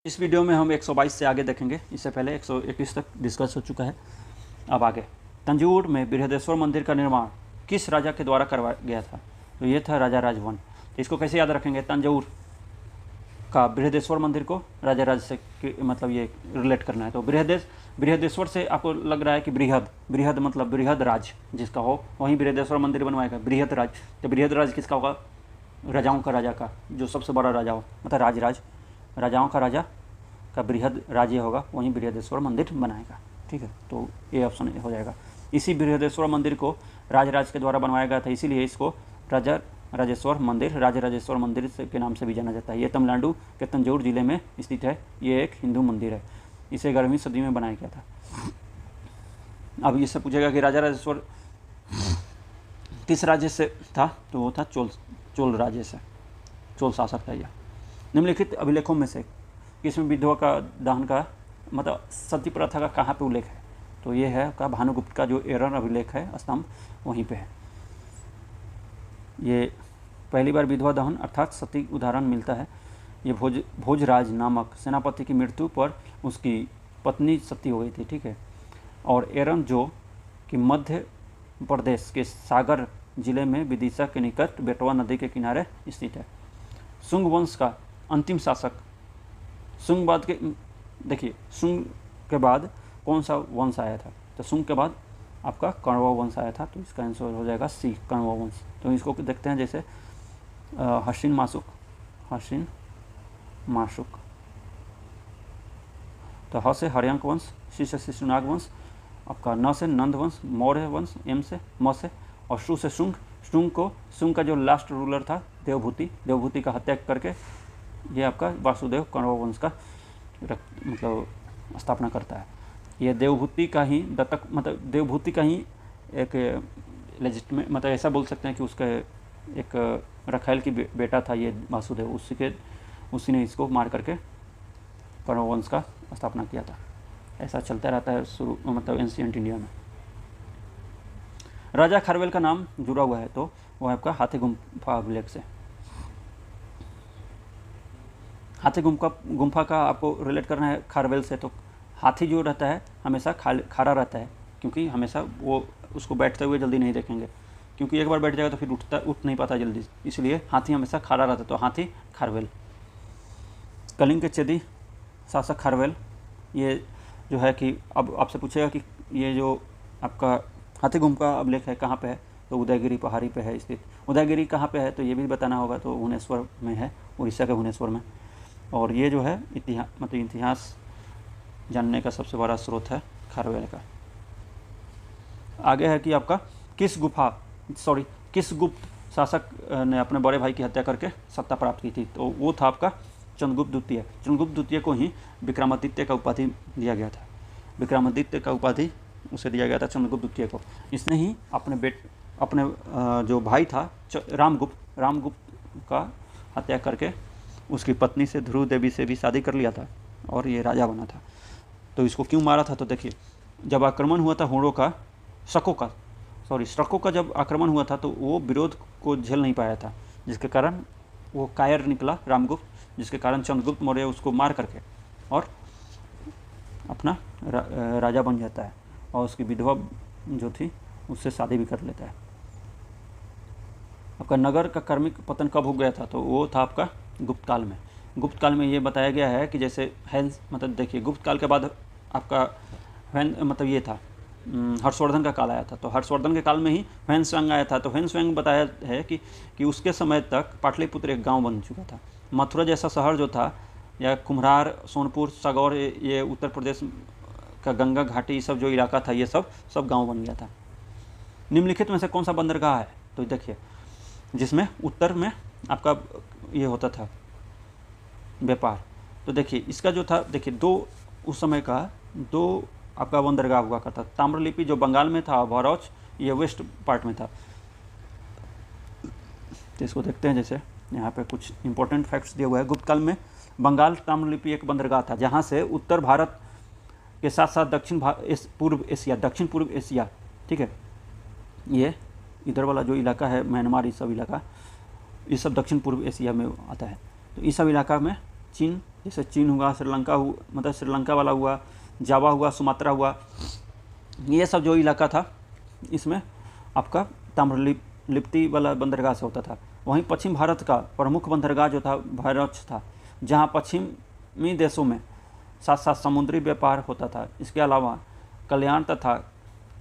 इस वीडियो में हम 122 से आगे देखेंगे। इससे पहले 121 तक डिस्कस हो चुका है। अब आगे तंजौर में बृहदेश्वर मंदिर का निर्माण किस राजा के द्वारा करवाया गया था? तो ये था राजा राजवन। तो इसको कैसे याद रखेंगे? तंजौर का बृहदेश्वर मंदिर को राजा राज से मतलब ये रिलेट करना है। तो बृहदेश्वर से आपको लग रहा है कि बृहद मतलब बृहद राज जिसका हो वहीं बृहदेश्वर मंदिर बनवाएगा। बृहद राज, तो बृहद राज किसका होगा? राजाओं का राजा का, जो सबसे बड़ा राजा हो, मतलब राजाओं का राजा का बृहद राज्य होगा, वहीं बृहदेश्वर मंदिर बनाएगा। ठीक है, तो ये ऑप्शन हो जाएगा। इसी बृहदेश्वर मंदिर को राज के द्वारा बनवाया गया था, इसीलिए इसको राजेश्वर मंदिर के नाम से भी जाना जाता है। ये तमिलनाडु के तंजौर जिले में स्थित है। ये एक हिंदू मंदिर है। इसे 11वीं सदी में बनाया गया था। अब इससे पूछेगा कि राजा राजेश्वर किस राज्य से था? तो वो था चोल राज्य से, चोल शासक था यह। निम्नलिखित अभिलेखों में से किसमें विधवा का दहन का मतलब सती प्रथा का कहाँ पे उल्लेख है? तो ये है का भानुगुप्त का जो एरन अभिलेख है स्तंभ, वहीं पे है। ये पहली बार विधवा दहन अर्थात सती उदाहरण मिलता है। ये भोजराज नामक सेनापति की मृत्यु पर उसकी पत्नी सती हो गई थी। ठीक है, और एरन जो कि मध्य प्रदेश के सागर जिले में विदिशा के निकट बेटवा नदी के किनारे स्थित है। शुंग वंश का अंतिम शासक शुंग के बाद कौन सा वंश आया था? तो शुंग के बाद आपका कण्व वंश आया था। तो इसका आंसर हो जाएगा सी, कण्व वंश। तो इसको देखते हैं, जैसे हर्षिन माशुक। तो ह से हर्यंक वंश, शी से शिशुनाग वंश, आपका न से नंद वंश, मौर्य वंश, एम से म से, और शु से शुंग का जो लास्ट रूलर था देवभूति का हत्या करके ये आपका वासुदेव कण्व वंश का मतलब स्थापना करता है। ये देवभूति का ही एक लेजिटमेट मतलब ऐसा बोल सकते हैं कि उसका एक रखेल की बेटा था ये वासुदेव, उसी ने इसको मार करके कण्व वंश का स्थापना किया था। ऐसा चलता रहता है शुरू मतलब एंशिएंट इंडिया में। राजा खारवेल का नाम जुड़ा हुआ है, तो वह आपका हाथी गुम्फा अभिलेख से। हाथी गुम्फा का आपको रिलेट करना है खारवेल से। तो हाथी जो रहता है हमेशा खारा रहता है, क्योंकि हमेशा वो उसको बैठते हुए जल्दी नहीं देखेंगे, क्योंकि एक बार बैठ जाएगा तो फिर उठ नहीं पाता जल्दी, इसलिए हाथी हमेशा खारा रहता है। तो हाथी खारवेल। कलिंग के चेदी शासक खारवेल, ये जो है कि अब आपसे पूछेगा कि ये जो आपका हाथी गुम्फा अभिलेख है कहाँ पे है? तो उदयगिरी पहाड़ी पे है स्थित। उदयगिरी कहाँ पे है? तो ये भी बताना होगा। तो भुवनेश्वर में है, उड़ीसा के भुवनेश्वर में। और ये जो है इतिहास जानने का सबसे बड़ा स्रोत है खारवेल का। आगे है कि आपका किस गुप्त शासक ने अपने बड़े भाई की हत्या करके सत्ता प्राप्त की थी? तो वो था आपका चंद्रगुप्त द्वितीय को ही विक्रमादित्य का उपाधि दिया गया था। विक्रमादित्य का उपाधि उसे दिया गया था चंद्रगुप्त द्वितीय को। इसने ही अपने जो भाई था रामगुप्त का हत्या करके उसकी पत्नी से ध्रुव देवी से भी शादी कर लिया था और ये राजा बना था। तो इसको क्यों मारा था? तो देखिए, जब आक्रमण हुआ था शकों का जब आक्रमण हुआ था तो वो विरोध को झेल नहीं पाया था, जिसके कारण वो कायर निकला रामगुप्त, जिसके कारण चंद्रगुप्त मौर्य उसको मार करके और अपना राजा बन जाता है और उसकी विधवा जो थी उससे शादी भी कर लेता है। आपका नगर का कर्मिक पतन कब हो गया था? तो वो था आपका गुप्त काल में ये बताया गया है कि जैसे मतलब देखिए, गुप्त काल के बाद आपका मतलब ये था हर्षवर्धन का काल आया था। तो हर्षवर्धन के काल में ही ह्वेन-त्सांग आया था। तो ह्वेन-त्सांग बताया है कि उसके समय तक पाटलिपुत्र एक गांव बन चुका था। मथुरा जैसा शहर जो था, या कुम्हरार, सोनपुर, सागौर, ये उत्तर प्रदेश का गंगा घाटी सब जो इलाका था, ये सब गाँव बन गया था। निम्नलिखित में से कौन सा बंदरगाह है? तो देखिए, जिसमें उत्तर में आपका ये होता था व्यापार। तो देखिए, इसका जो था, देखिए उस समय का दो आपका बंदरगाह हुआ करता। ताम्रलिप्ति जो बंगाल में था, भरौच ये वेस्ट पार्ट में था। तो इसको देखते हैं, जैसे यहाँ पे कुछ इंपॉर्टेंट फैक्ट्स दिए हुए हैं। गुप्त काल में बंगाल ताम्रलिप्ति एक बंदरगाह था, जहाँ से उत्तर भारत के साथ साथ दक्षिण पूर्व एशिया, ठीक है, ये इधर वाला जो इलाका है म्यांमार, ये सब दक्षिण पूर्व एशिया में आता है। तो इस सब इलाका में चीन, जैसे चीन हुआ, श्रीलंका मतलब श्रीलंका वाला हुआ, जावा हुआ, सुमात्रा हुआ, ये सब जो इलाका था इसमें आपका ताम्रलिप्ति वाला बंदरगाह से होता था। वहीं पश्चिम भारत का प्रमुख बंदरगाह जो था भरूच था, जहाँ पश्चिमी देशों में साथ साथ समुद्री व्यापार होता था। इसके अलावा कल्याण तथा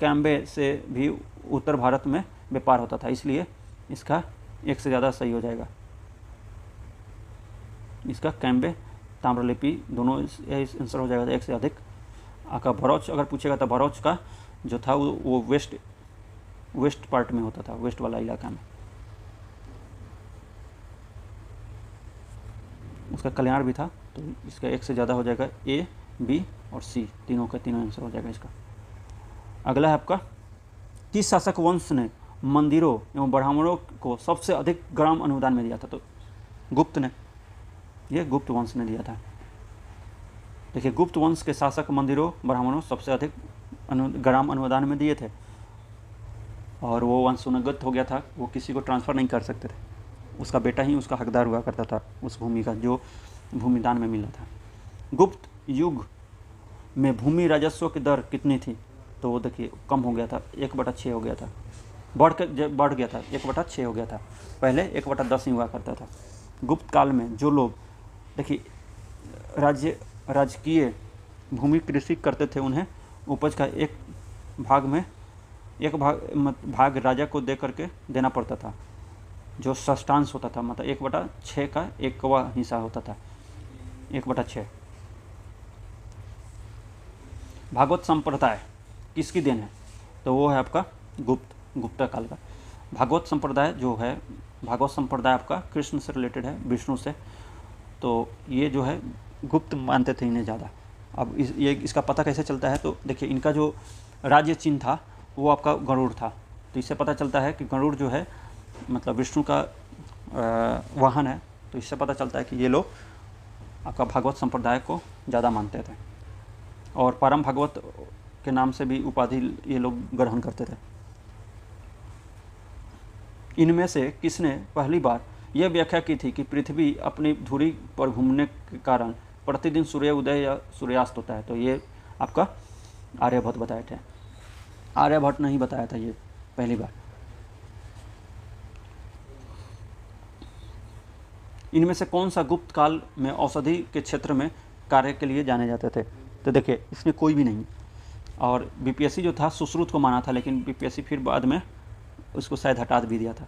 कैम्बे से भी उत्तर भारत में व्यापार होता था, इसलिए इसका एक से ज़्यादा सही हो जाएगा। इसका कैम्बे ताम्रलिपि दोनों आंसर हो जाएगा, एक से अधिक। आपका भरूच अगर पूछेगा तो भरूच का जो था वो वेस्ट पार्ट में होता था, वेस्ट वाला इलाका में। उसका कल्याण भी था, तो इसका एक से ज़्यादा हो जाएगा। ए, बी और सी तीनों का तीनों आंसर हो जाएगा इसका। अगला है आपका, किस शासक वंश ने मंदिरों एवं ब्राह्मणों को सबसे अधिक ग्राम अनुदान में दिया था? तो गुप्त ने, ये गुप्त वंश ने दिया था। देखिए, गुप्त वंश के शासक मंदिरों ब्राह्मणों सबसे अधिक ग्राम अनुदान में दिए थे, और वो वंश सुनगत हो गया था, वो किसी को ट्रांसफ़र नहीं कर सकते थे, उसका बेटा ही उसका हकदार हुआ करता था उस भूमि का जो भूमि दान में मिला था। गुप्त युग में भूमि राजस्व की दर कितनी थी? तो वो देखिए कम हो गया था, 1/6 हो गया था, बढ़ गया था, 1/6 हो गया था। पहले 1/10 ही हुआ करता था। गुप्त काल में जो लोग देखिए राजकीय भूमि कृषि करते थे, उन्हें उपज का एक भाग राजा को दे करके देना पड़ता था, जो षष्ठांश होता था, मतलब 1/6 का 1वां हिस्सा होता था, 1/6। भागवत संप्रदाय किसकी देन है? तो वो है आपका गुप्ता काल का। भागवत संप्रदाय जो है, भागवत संप्रदाय आपका कृष्ण से रिलेटेड है, विष्णु से, तो ये जो है गुप्त मानते थे इन्हें ज़्यादा। अब इसका पता कैसे चलता है? तो देखिए, इनका जो राज्य चिन्ह था वो आपका गरुड़ था, तो इससे पता चलता है कि गरुड़ जो है मतलब विष्णु का वाहन है, तो इससे पता चलता है कि ये लोग आपका भागवत संप्रदाय को ज़्यादा मानते थे, और परम भागवत के नाम से भी उपाधि ये लोग ग्रहण करते थे। इनमें से किसने पहली बार यह व्याख्या की थी कि पृथ्वी अपनी धुरी पर घूमने के कारण प्रतिदिन सूर्य उदय या सूर्यास्त होता है? तो ये आपका आर्यभट्ट बताए थे। आर्यभट्ट ने ही बताया था ये पहली बार। इनमें से कौन सा गुप्त काल में औषधि के क्षेत्र में कार्य के लिए जाने जाते थे? तो देखिए, इसमें कोई भी नहीं। और बीपीएससी जो था सुश्रुत को माना था, लेकिन बीपीएससी फिर बाद में उसको शायद हटा भी दिया था।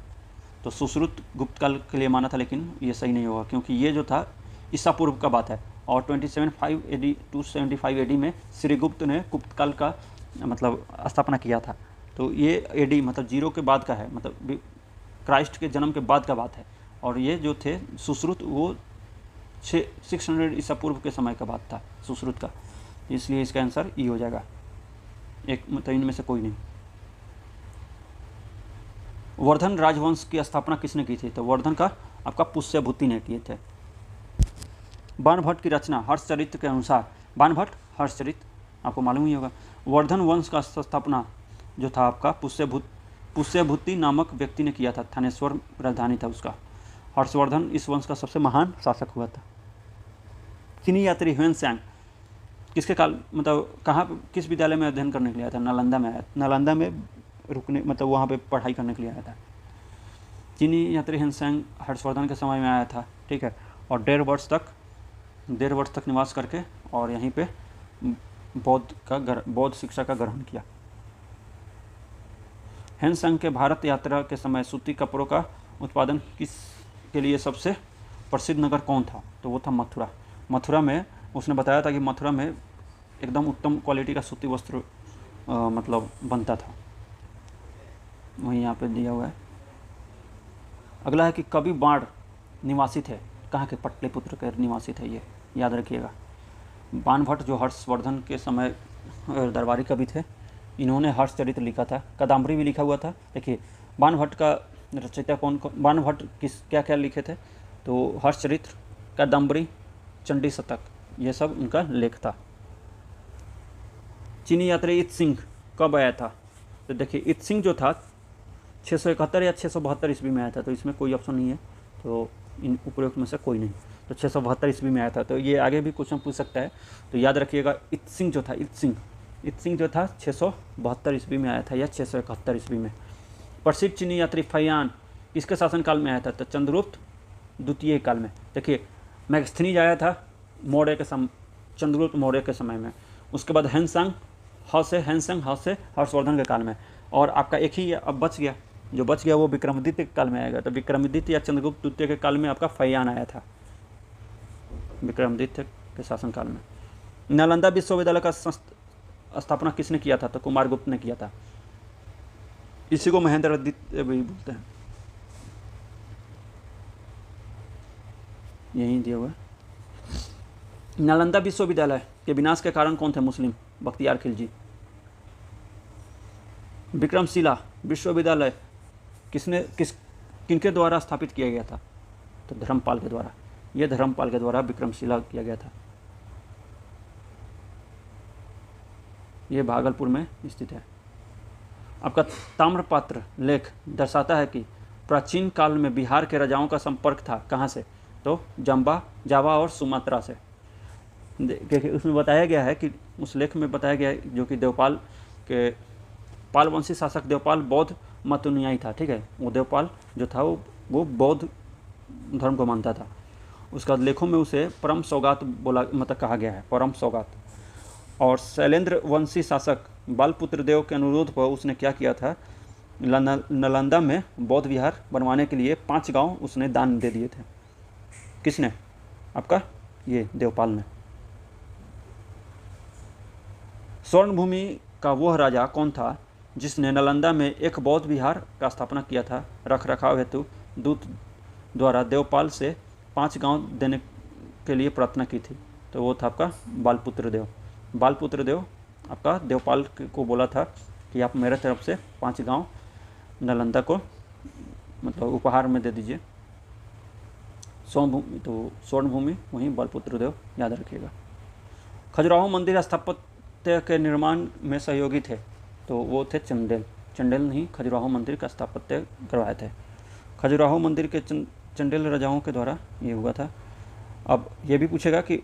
तो सुश्रुत गुप्त काल के लिए माना था, लेकिन ये सही नहीं होगा, क्योंकि ये जो था ईसा पूर्व का बात है, और 275 AD में श्रीगुप्त ने गुप्त काल का मतलब स्थापना किया था। तो ये AD मतलब 0 के बाद का है, मतलब क्राइस्ट के जन्म के बाद का बात है। और ये जो थे सुश्रुत, वो 600 ईसा पूर्व के समय का बात था सुश्रुत का, इसलिए इसका आंसर ई हो जाएगा। एक मतलब इनमें से कोई नहीं। वर्धन राजवंश की स्थापना किसने की थी? तो वर्धन का आपका पुष्यभूति ने किए थे। बाणभट्ट की रचना हर्षचरित्र के अनुसार, बाणभट्ट हर्षचरित्र आपको मालूम ही होगा। वर्धन वंश का स्थापना जो था आपका पुष्यभूति नामक व्यक्ति ने किया था, थानेश्वर राजधानी था उसका। हर्षवर्धन इस वंश का सबसे महान शासक हुआ था। चीनी यात्री ह्वेनसांग किसके काल मतलब कहाँ किस विद्यालय में अध्ययन करने के लिए आया था? नालंदा में आया, नालंदा में रुकने मतलब वहाँ पे पढ़ाई करने के लिए आया था। चीनी यात्री ह्वेनसांग हर्षवर्धन के समय में आया था, ठीक है, और 1.5 वर्ष तक निवास करके और यहीं पे बौद्ध शिक्षा का ग्रहण किया। ह्वेनसांग के भारत यात्रा के समय सूती कपड़ों का उत्पादन के लिए सबसे प्रसिद्ध नगर कौन था? तो वो था मथुरा। मथुरा में उसने बताया था कि मथुरा में एकदम उत्तम क्वालिटी का सूती वस्त्र मतलब बनता था, वहीं यहाँ पे दिया हुआ है। अगला है कि कवि बाण निवासी थे, कहाँ के? पटलिपुत्र के निवासी थे, ये याद रखिएगा। बाणभट्ट जो हर्षवर्धन के समय दरबारी कवि थे, इन्होंने हर्षचरित्र लिखा था, कादम्बरी भी लिखा हुआ था। देखिए, बाणभट्ट का रचयिता कौन? बाणभट्ट क्या क्या लिखे थे? तो हर्षचरित्र, कादम्बरी, चंडी शतक, ये सब उनका लेख था। चीनी यात्री इत सिंह कब आया था? तो देखिए, इत सिंह जो था 671 या 672 ईस्वी में आया था, तो इसमें कोई ऑप्शन नहीं है, तो इन उपरोक्त में से कोई नहीं। तो 672 ईस्वी में आया था। तो ये आगे भी क्वेश्चन पूछ सकता है, तो याद रखिएगा इत्सिंग जो था, इत्सिंग जो था 672 ईस्वी में आया था या 671 ईस्वी में। प्रसिद्ध चीनी यात्री फैयान किसके शासनकाल में आया था? तो चंद्रगुप्त द्वितीय काल में। देखिए मैगस्थनीज आया था मौर्य के चंद्रगुप्त मौर्य के समय में। उसके बाद हैंसंग से हर्षवर्धन के काल में। और आपका एक ही अब बच गया, जो बच गया वो विक्रमादित्य के काल में आएगा। तो विक्रमादित्य या चंद्रगुप्त द्वितीय के काल में आपका फैयान आया था, विक्रमादित्य के शासनकाल में। नालंदा विश्वविद्यालय का स्थापना किसने किया था? तो कुमारगुप्त ने किया था। इसी को महेंद्र द्वितीय भी बोलते हैं। यही दिया हुआ है। नालंदा विश्वविद्यालय के विनाश के कारण कौन थे? मुस्लिम, बख्तियार खिलजी। विक्रमशिला विश्वविद्यालय किनके द्वारा स्थापित किया गया था? तो धर्मपाल के द्वारा। यह धर्मपाल के द्वारा विक्रमशिला किया गया था। यह भागलपुर में स्थित है। आपका ताम्रपत्र लेख दर्शाता है कि प्राचीन काल में बिहार के राजाओं का संपर्क था कहाँ से? तो जावा और सुमात्रा से। देखिए उसमें बताया गया है कि उस लेख में बताया गया है जो कि देवपाल के पालवंशी शासक देवपाल बौद्ध मत अनुयायी था। ठीक है, वो देवपाल जो था वो बौद्ध धर्म को मानता था। उसका लेखों में उसे परम सौगात बोला, मतलब कहा गया है, परम सौगात। और शैलेंद्र वंशी शासक बालपुत्र देव के अनुरोध पर उसने क्या किया था? नालंदा में बौद्ध विहार बनवाने के लिए 5 गांव उसने दान दे दिए थे। किसने? आपका ये देवपाल ने। स्वर्णभूमि का वह राजा कौन था जिसने नालंदा में एक बौद्ध विहार का स्थापना किया था? रख रखाव हेतु दूत द्वारा देवपाल से 5 गांव देने के लिए प्रार्थना की थी। तो वो था आपका बालपुत्र देव। बालपुत्र देव आपका देवपाल को बोला था कि आप मेरे तरफ से 5 गांव नालंदा को मतलब उपहार में दे दीजिए। स्वर्णभूमि वहीं बालपुत्र देव, याद रखिएगा। खजुराहो मंदिर स्थापत्य के निर्माण में सहयोगी थे, तो वो थे चंडेल ने ही खजुराहो मंदिर का स्थापत्य करवाए थे। खजुराहो मंदिर के चंडेल राजाओं के द्वारा ये हुआ था। अब ये भी पूछेगा कि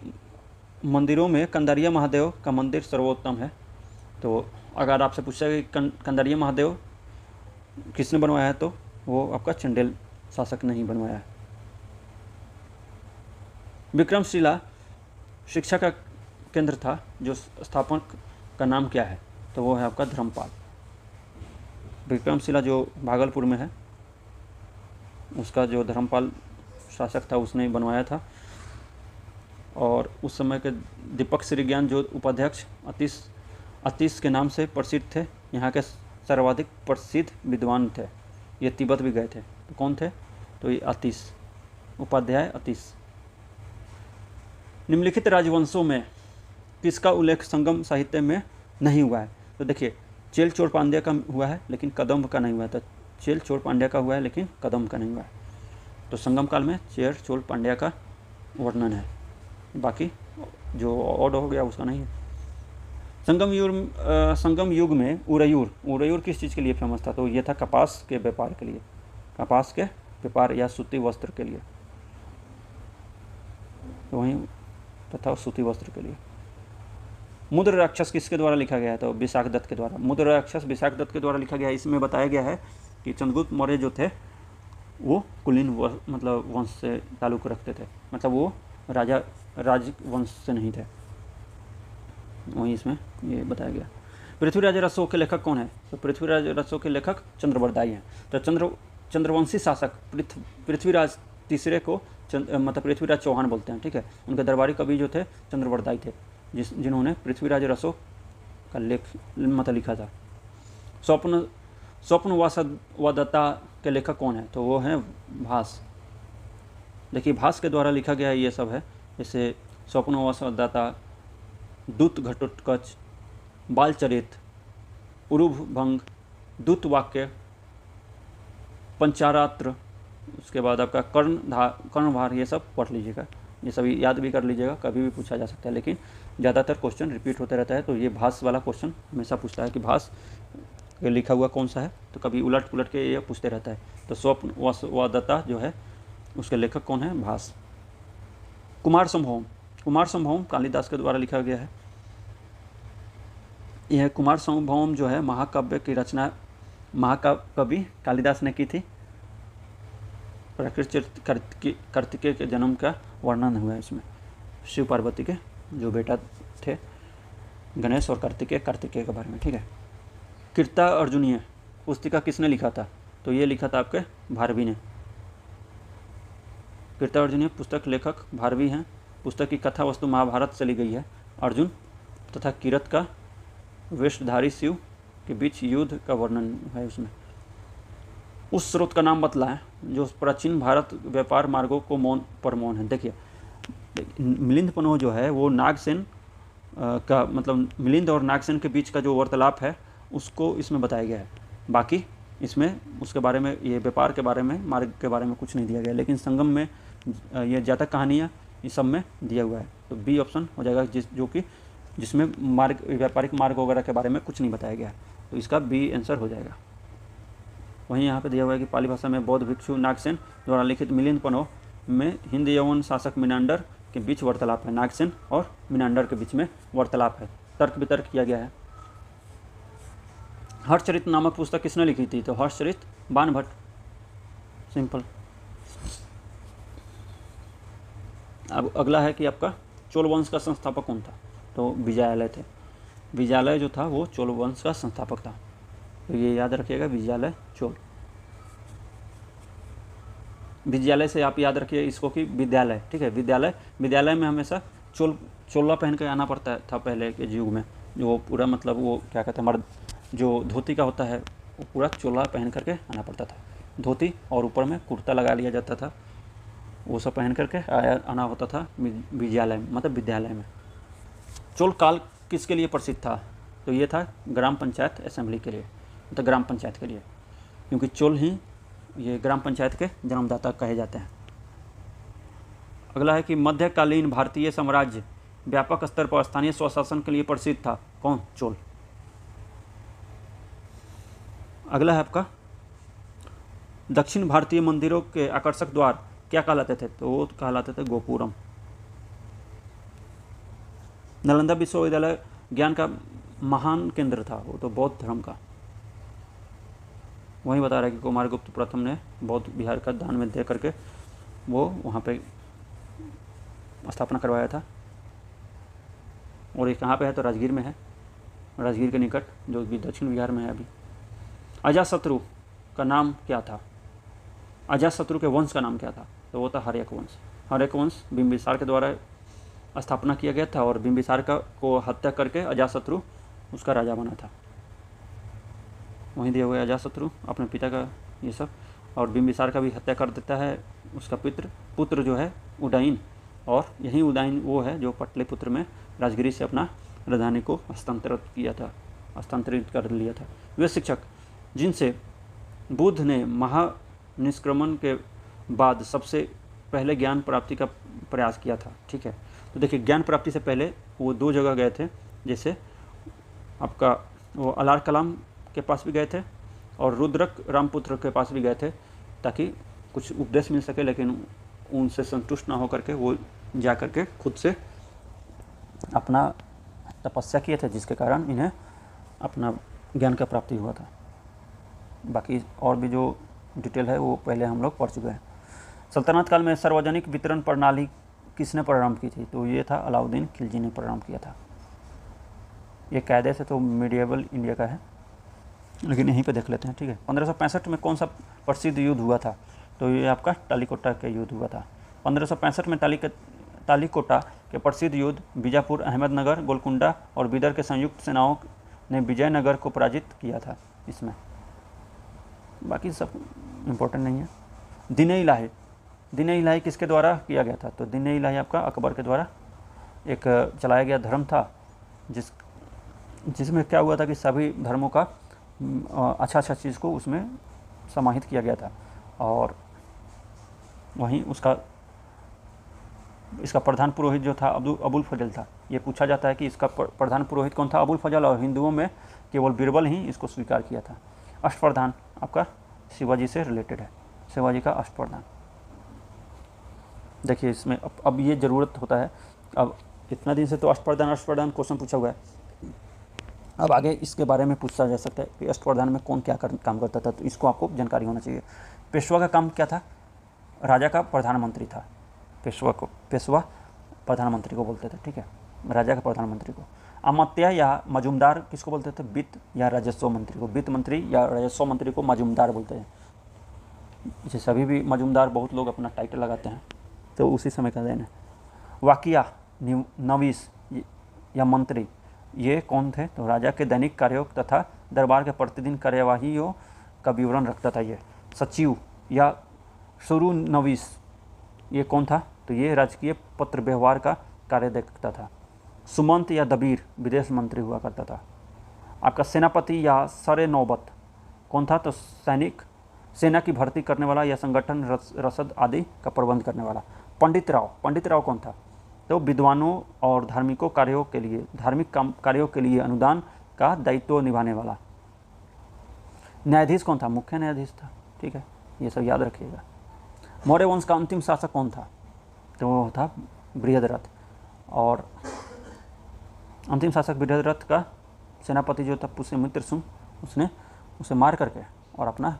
मंदिरों में कंदारिया महादेव का मंदिर सर्वोत्तम है। तो अगर आपसे पूछेगा कि कंदारिया महादेव किसने बनवाया है, तो वो आपका चंडेल शासक ने ही बनवाया है। विक्रमशिला शिक्षा का केंद्र था, जो स्थापक का नाम क्या है? तो वो है आपका धर्मपाल। विक्रमशिला जो भागलपुर में है, उसका जो धर्मपाल शासक था उसने बनवाया था। और उस समय के दीपक श्रीज्ञान जो उपाध्यक्ष अतीश के नाम से प्रसिद्ध थे, यहाँ के सर्वाधिक प्रसिद्ध विद्वान थे। ये तिब्बत भी गए थे। तो कौन थे? तो ये अतीश, उपाध्याय अतीश। निम्नलिखित राजवंशों में किसका उल्लेख संगम साहित्य में नहीं हुआ है? तो देखिए चेल चोर पांड्या का हुआ है लेकिन कदम्ब का नहीं हुआ है। तो चेल चोर पांड्या का हुआ है लेकिन कदम्ब का नहीं हुआ है। तो संगम काल में चेल चोर पांड्या का वर्णन है, बाकी जो और हो गया उसका नहीं है। संगम युग में उरयूर किस चीज़ के लिए फेमस था? तो ये था कपास के व्यापार के लिए, कपास के व्यापार या सूती वस्त्र के लिए। तो वहीं तथा सूती वस्त्र के लिए। मुद्र राक्षस किसके द्वारा लिखा गया है? तो विशाखदत्त के द्वारा। मुद्र राक्षस विशाखदत्त के द्वारा लिखा गया है। इसमें बताया गया है कि चंद्रगुप्त मौर्य जो थे वो कुलीन मतलब वंश से ताल्लुक़ रखते थे, मतलब वो राजवंश से नहीं थे। वहीं इसमें ये बताया गया। पृथ्वीराज रसो के लेखक कौन है? तो पृथ्वीराज रसो के लेखक चंद्रबरदाई हैं। तो चंद्रवंशी शासक पृथ्वीराज तीसरे को मतलब पृथ्वीराज चौहान बोलते हैं। ठीक है, उनके दरबारी कवि जो थे चंद्रबरदाई थे, जिन्होंने पृथ्वीराज रसो का लेख मतलब लिखा था। स्वप्नवासवदत्ता के लेखक कौन है? तो वो हैं भास। देखिए भास के द्वारा लिखा गया ये सब है, जैसे स्वप्नवासवदत्ता, दूत घटोत्कच, बालचरित, उरुभंग, दूत वाक्य, पंचारात्र, उसके बाद आपका कर्णभार, ये सब पढ़ लीजिएगा। ये सभी याद भी कर लीजिएगा, कभी भी पूछा जा सकता है, लेकिन ज़्यादातर क्वेश्चन रिपीट होते रहता है। तो ये भास वाला क्वेश्चन हमेशा पूछता है कि भास लिखा हुआ कौन सा है, तो कभी उलट पुलट के ये पूछते रहता है। तो स्वप्नवासवदत्ता जो है उसके लेखक कौन है? भास। कुमार संभवम कालिदास के द्वारा लिखा गया है। यह कुमार संभवम जो है महाकाव्य की रचना महाकवि कालिदास ने की थी। प्राकृत कार्तिकेय के जन्म का वर्णन हुआ है इसमें, शिव पार्वती के जो बेटा थे गणेश और कार्तिकेय के बारे में, ठीक है। कीर्ता अर्जुनीय पुस्तिका किसने लिखा था? तो ये लिखा था आपके भारवी ने। कीर्ता अर्जुनीय पुस्तक लेखक भारवी हैं। पुस्तक की कथा वस्तु महाभारत से ली गई है। अर्जुन तथा किरत का वेशधारी शिव के बीच युद्ध का वर्णन है उसमें। उस स्रोत का नाम बतलाएं जो प्राचीन भारत व्यापार मार्गों को मौन है। देखिए मिलिंद पन्हो जो है वो नागसेन का मतलब मिलिंद और नागसेन के बीच का जो वार्तालाप है उसको इसमें बताया गया है। बाकी इसमें उसके बारे में, ये व्यापार के बारे में, मार्ग के बारे में कुछ नहीं दिया गया, लेकिन संगम में ये जातक कहानियाँ इस सब में दिया हुआ है। तो बी ऑप्शन हो जाएगा जिसमें मार्ग, व्यापारिक मार्ग वगैरह के बारे में कुछ नहीं बताया गया है, तो इसका बी आंसर हो जाएगा। वहीं यहाँ पे दिया हुआ है कि पाली भाषा में बौद्ध भिक्षु नागसेन द्वारा लिखित मिलिंद पन्हो में हिंद यवन शासक मिनांडर के बीच वार्तालाप है। नागसेन और मिनांडर के बीच में वार्तालाप है। तर्क वितर्क किया गया है। हर्षचरित नामक पुस्तक किसने लिखी थी? तो हर्षचरित बाणभट्ट, सिंपल। अब अगला है कि आपका चोल वंश का संस्थापक कौन था? तो विजयालय थे। विजयालय जो था वो चोल वंश का संस्थापक था, तो ये याद रखिएगा, विजयालय चोल। विद्यालय से आप याद रखिए इसको कि विद्यालय, ठीक है। विद्यालय में हमेशा चोला पहन के आना पड़ता था पहले के युग में। जो पूरा मतलब वो क्या कहते हैं, मर्द जो धोती का होता है वो पूरा चोला पहन करके आना पड़ता था। धोती और ऊपर में कुर्ता लगा लिया जाता था, वो सब पहन करके आना होता था विद्यालय मतलब विद्यालय में। चोल काल किसके लिए प्रसिद्ध था? तो ये था ग्राम पंचायत असेंबली के लिए, मतलब ग्राम पंचायत के लिए, क्योंकि चोल ही ये ग्राम पंचायत के जन्मदाता कहे जाते हैं। अगला है कि मध्यकालीन भारतीय साम्राज्य व्यापक स्तर पर स्थानीय स्वशासन के लिए प्रसिद्ध था। कौन? चोल। अगला है आपका दक्षिण भारतीय मंदिरों के आकर्षक द्वार क्या कहलाते थे? तो वो कहलाते थे गोपुरम। नालंदा विश्वविद्यालय ज्ञान का महान केंद्र था, वो तो बौद्ध धर्म का। वही बता रहा है कि कुमारगुप्त प्रथम ने बौद्ध विहार का दान में दे करके वो वहाँ पे स्थापना करवाया था। और ये कहाँ पे है? तो राजगीर में है, राजगीर के निकट, जो भी दक्षिण बिहार में है अभी। अजातशत्रु का नाम क्या था? अजातशत्रु के वंश का नाम क्या था? तो वो था हर्यक वंश। हर्यक वंश बिंबिसार के द्वारा स्थापना किया गया था और बिंबिसार को हत्या करके अजातशत्रु उसका राजा बना था। वहीं दिया हुआ है अजातशत्रु अपने पिता का ये सब, और बिंबिसार का भी हत्या कर देता है उसका पुत्र जो है उदयन, और यही उदयन वो है जो पाटलिपुत्र में राजगिरी से अपना राजधानी को हस्तांतरित कर लिया था। वे शिक्षक जिनसे बुद्ध ने महानिष्क्रमण के बाद सबसे पहले ज्ञान प्राप्ति का प्रयास किया था, ठीक है। तो देखिए ज्ञान प्राप्ति से पहले वो 2 जगह गए थे, जैसे आपका वो अलार कलाम के पास भी गए थे और रुद्रक रामपुत्र के पास भी गए थे, ताकि कुछ उपदेश मिल सके, लेकिन उनसे संतुष्ट ना होकर के वो जा कर के खुद से अपना तपस्या किए थे, जिसके कारण इन्हें अपना ज्ञान का प्राप्ति हुआ था। बाकी और भी जो डिटेल है वो पहले हम लोग पढ़ चुके हैं। सल्तनत काल में सार्वजनिक वितरण प्रणाली किसने प्रारंभ की थी? तो ये था अलाउद्दीन खिलजी ने प्रारंभ किया था। ये कायदे से तो मिडिएवल इंडिया का है, लेकिन यहीं पे देख लेते हैं, ठीक है। 1565 में कौन सा प्रसिद्ध युद्ध हुआ था? तो ये आपका टालीकोटा का युद्ध हुआ था। 1565 में टालीकोटा के प्रसिद्ध युद्ध बीजापुर, अहमदनगर, गोलकुंडा और बीदर के संयुक्त सेनाओं ने विजयनगर को पराजित किया था इसमें। बाकी सब इम्पोर्टेंट नहीं है। दीन-ए इलाही किसके द्वारा किया गया था? तो दीन-ए इलाही आपका अकबर के द्वारा एक चलाया गया धर्म था, जिसमें क्या हुआ था कि सभी धर्मों का अच्छा चीज़ को उसमें समाहित किया गया था। और वहीं इसका प्रधान पुरोहित जो था अबुल फजल था। ये पूछा जाता है कि इसका प्रधान पुरोहित कौन था? अबुल फजल, और हिंदुओं में केवल बीरबल ही इसको स्वीकार किया था। अष्टप्रधान आपका शिवाजी से रिलेटेड है, शिवाजी का अष्टप्रधान। देखिए इसमें अब ये ज़रूरत होता है। अब इतना दिन से तो अष्टप्रधान क्वेश्चन पूछा हुआ है, अब आगे इसके बारे में पूछा जा सकता है कि अष्टप्रधान में कौन क्या काम करता था, तो इसको आपको जानकारी होना चाहिए। पेशवा का काम क्या था? राजा का प्रधानमंत्री था। पेशवा प्रधानमंत्री को बोलते थे, ठीक है, राजा का प्रधानमंत्री को। अमात्य या मजूमदार किसको बोलते थे? वित्त या राजस्व मंत्री को। वित्त मंत्री या राजस्व मंत्री को मजूमदार बोलते हैं। जैसे अभी भी मजूमदार बहुत लोग अपना टाइटल लगाते हैं, तो उसी समय का देन है। वाकिया, नवीस या मंत्री, ये कौन थे? तो राजा के दैनिक कार्यों तथा दरबार के प्रतिदिन कार्यवाहियों का विवरण रखता था ये। सचिव या शुरू नवीस, ये कौन था? तो ये राजकीय पत्र व्यवहार का कार्य देखता था। सुमंत या दबीर, विदेश मंत्री हुआ करता था। आपका सेनापति या सरे नौबत कौन था? तो सेना की भर्ती करने वाला या संगठन रसद आदि का प्रबंध करने वाला। पंडित राव कौन था? तो विद्वानों और धार्मिक कार्यों के लिए अनुदान का दायित्व निभाने वाला। न्यायाधीश कौन था? मुख्य न्यायाधीश था, ठीक है, ये सब याद रखिएगा। मौर्य वंश का अंतिम शासक कौन था? तो वो था बृहद्रथ। और अंतिम शासक बृहद्रथ का सेनापति जो था पुष्यमित्र शुंग, उसने उसे मार करके और अपना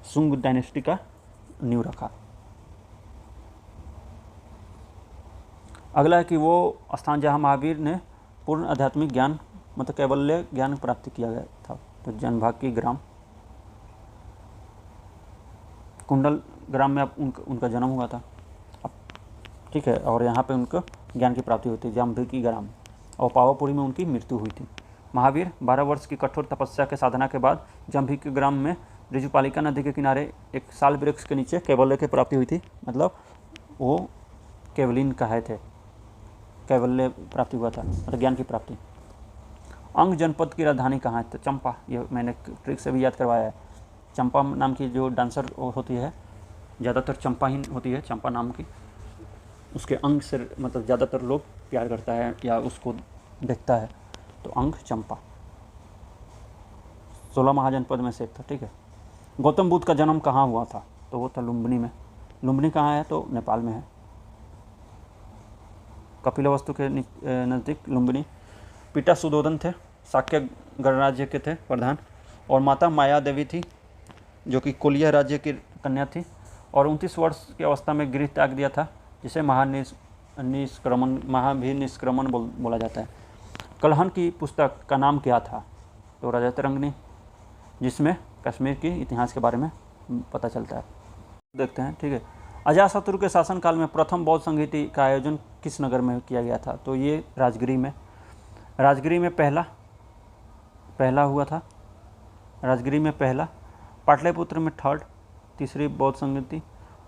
शुंग डायनेस्टी का नींव रखा। अगला है कि वो स्थान जहाँ महावीर ने पूर्ण आध्यात्मिक ज्ञान मतलब कैवल्य ज्ञान प्राप्त किया गया था। तो जनभागी ग्राम, कुंडल ग्राम में अब उनका जन्म हुआ था, अब ठीक है, और यहाँ पे उनको ज्ञान की प्राप्ति हुई थी। जाम्भिकी ग्राम और पावापुरी में उनकी मृत्यु हुई थी। महावीर 12 वर्ष की कठोर तपस्या के साधना के बाद जाम्भिकी ग्राम में ऋजुपालिका नदी के किनारे एक साल वृक्ष के नीचे कैवल्य की प्राप्ति हुई थी। मतलब वो कैवलिन कहे थे, कैवल्य प्राप्ति हुआ था, मतलब ज्ञान की प्राप्ति। अंग जनपद की राजधानी कहाँ है? तो चंपा, ये मैंने ट्रिक से भी याद करवाया है। चंपा नाम की जो डांसर होती है, ज़्यादातर चंपा ही होती है, चंपा नाम की। उसके अंग से मतलब ज़्यादातर लोग प्यार करता है या उसको देखता है, तो अंग चंपा 16 महाजनपद में से एक था, ठीक है। गौतम बुद्ध का जन्म कहाँ हुआ था? तो वो था लुम्बिनी में। लुम्बिनी कहाँ है? तो नेपाल में है, कपिलवस्तु के नज़दीक लुम्बिनी। पिता सुदोधन थे, शाक्य गणराज्य के थे प्रधान, और माता माया देवी थी जो कि कोलिया राज्य की कन्या थी, और 29 वर्ष की अवस्था में गृह त्याग दिया था, जिसे महाभिनिष्क्रमण बोला जाता है। कलहन की पुस्तक का नाम क्या था? तो रजतरंगिणी, जिसमें कश्मीर के इतिहास के बारे में पता चलता है। देखते हैं, ठीक है। अजातशत्रु के शासनकाल में प्रथम बौद्ध संगीति का आयोजन किस नगर में किया गया था? तो ये राजगिरी में पहला हुआ था, राजगिरी में पहला, पाटलिपुत्र में थर्ड, तीसरी बौद्ध संगीति,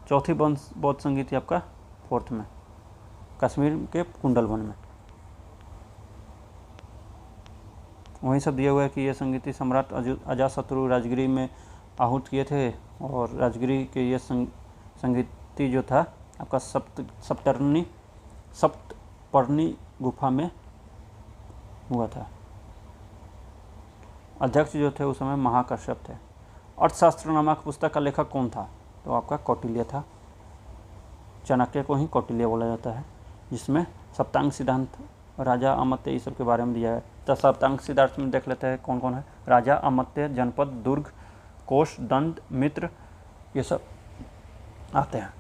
चौथी बौद्ध संगीति आपका 4th में, कश्मीर के कुंडल वन में। वहीं सब दिया हुआ है कि ये संगीति सम्राट अजातशत्रु राजगिरी में आहूत किए थे, और राजगिरी के ये संगीति जो था आपका सप्तपर्णी गुफा में हुआ था। अध्यक्ष जो थे उस समय महाकश्यप थे। अर्थशास्त्र नामक पुस्तक का लेखक कौन था? तो आपका कौटिल्य था। चाणक्य को ही कौटिल्य बोला जाता है, जिसमें सप्तांग सिद्धांत, राजा अमात्य, इस सब के बारे में दिया है। तो सप्तांग सिद्धांत में देख लेते हैं कौन कौन है। राजा, अमात्य, जनपद, दुर्ग, कोश, दंड, मित्र, ये सब आते हैं।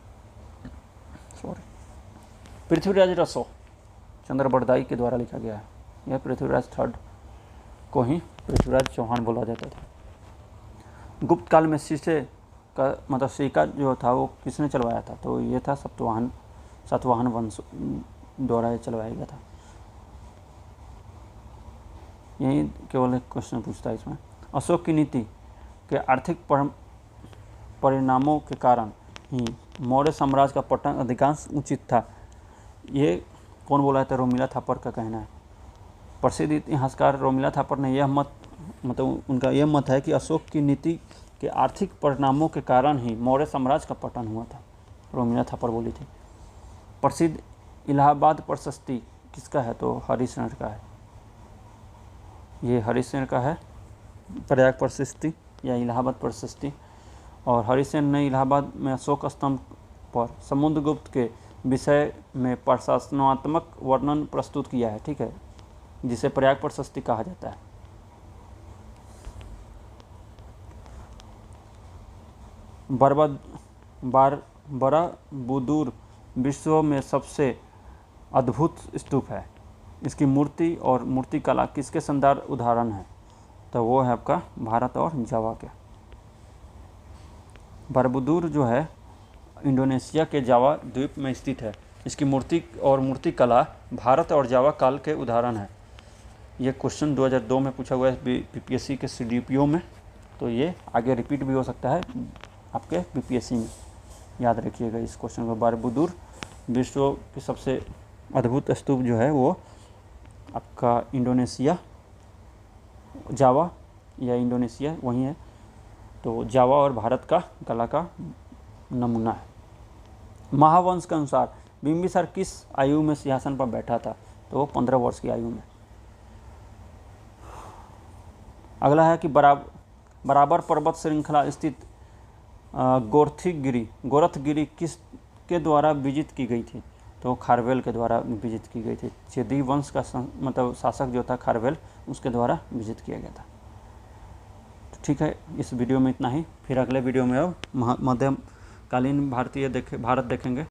पृथ्वीराज रसो चंद्रबरदाई के द्वारा लिखा गया है। यह पृथ्वीराज 3rd को ही पृथ्वीराज चौहान बोला जाता था। गुप्त काल में शीशे का मतलब सिक्का जो था वो किसने चलवाया था? तो ये था सातवाहन वंश द्वारा चलवाया गया था। यही केवल एक क्वेश्चन पूछता है इसमें। अशोक की नीति के आर्थिक परिणामों के कारण ही मौर्य साम्राज्य का पतन अधिकांश उचित था, ये कौन बोला था? रोमिला थापर का कहना है। प्रसिद्ध इतिहासकार रोमिला थापर ने यह मतलब उनका यह मत है कि अशोक की नीति के आर्थिक परिणामों के कारण ही मौर्य साम्राज्य का पतन हुआ था। रोमिला थापर बोली थी। प्रसिद्ध इलाहाबाद प्रशस्ति किसका है? तो हरिशरण का है। ये हरिशरण का है, प्रयाग प्रशस्ति या इलाहाबाद प्रशस्ति। और हरिसेन ने इलाहाबाद में अशोक स्तंभ पर समुद्रगुप्त के विषय में प्रशासनात्मक वर्णन प्रस्तुत किया है, ठीक है, जिसे प्रयाग प्रशस्ति कहा जाता है। बराबुदुर विश्व में सबसे अद्भुत स्तूप है। इसकी मूर्ति और मूर्तिकला किसके शानदार उदाहरण है? तो वो है आपका भारत और जावा के। बराबुदुर जो है इंडोनेशिया के जावा द्वीप में स्थित है। इसकी मूर्ति और मूर्तिकला भारत और जावा काल के उदाहरण है। ये क्वेश्चन 2002 में पूछा हुआ है बीपीएससी के सीडीपीओ में, तो ये आगे रिपीट भी हो सकता है आपके बीपीएससी में, याद रखिएगा इस क्वेश्चन को। बराबुदुर विश्व की सबसे अद्भुत स्तूप जो है वो आपका इंडोनेशिया, जावा या इंडोनेशिया वही है, तो जावा और भारत का कला का नमूना है। महावंश के अनुसार बिंबिसार किस आयु में सिंहासन पर बैठा था? तो वो 15 वर्ष की आयु में। अगला है कि बराबर पर्वत श्रृंखला स्थित गोरखगिरी किसके द्वारा विजित की गई थी? तो खारवेल के द्वारा विजित की गई थी। चेदी वंश का मतलब शासक जो था खारवेल, उसके द्वारा विजित किया गया था। तो ठीक है, इस वीडियो में इतना ही। फिर अगले वीडियो में अब मध्यकालीन भारत देखेंगे।